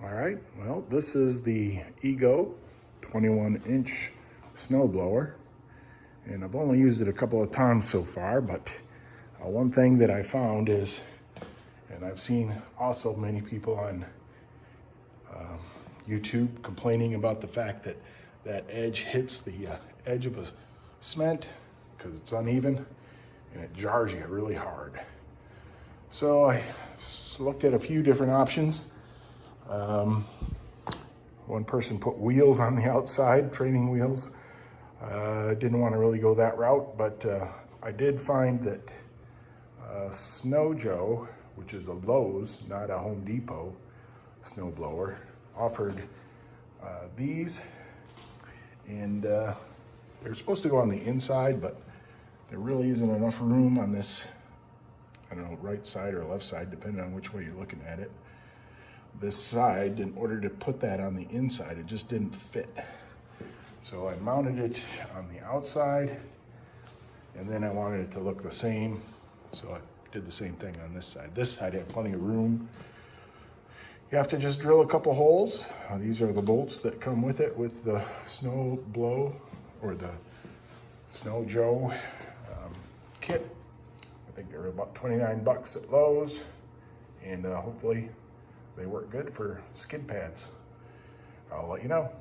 All right, well, this is the Ego 21-inch snow blower, and I've only used it a couple of times so far, but one thing that I found is, and I've seen also many people on YouTube complaining about the fact that that edge hits the edge of a cement because it's uneven and it jars you really hard. So I looked at a few different options. One person put wheels on the outside, training wheels. Didn't want to really go that route, but I did find that Snow Joe, which is a Lowe's, not a Home Depot snow blower, offered these, and they're supposed to go on the inside, but there really isn't enough room on this, I don't know, right side or left side, depending on which way you're looking at it. This side, in order to put that on the inside, it just didn't fit. So I mounted it on the outside, and then I wanted it to look the same, so I did the same thing on this side. This side had plenty of room. You have to just drill a couple holes. These are the bolts that come with it, with the Snow Blow or the Snow Joe kit. I think they were about 29 bucks at Lowe's, and hopefully they work good for skid pads. I'll let you know.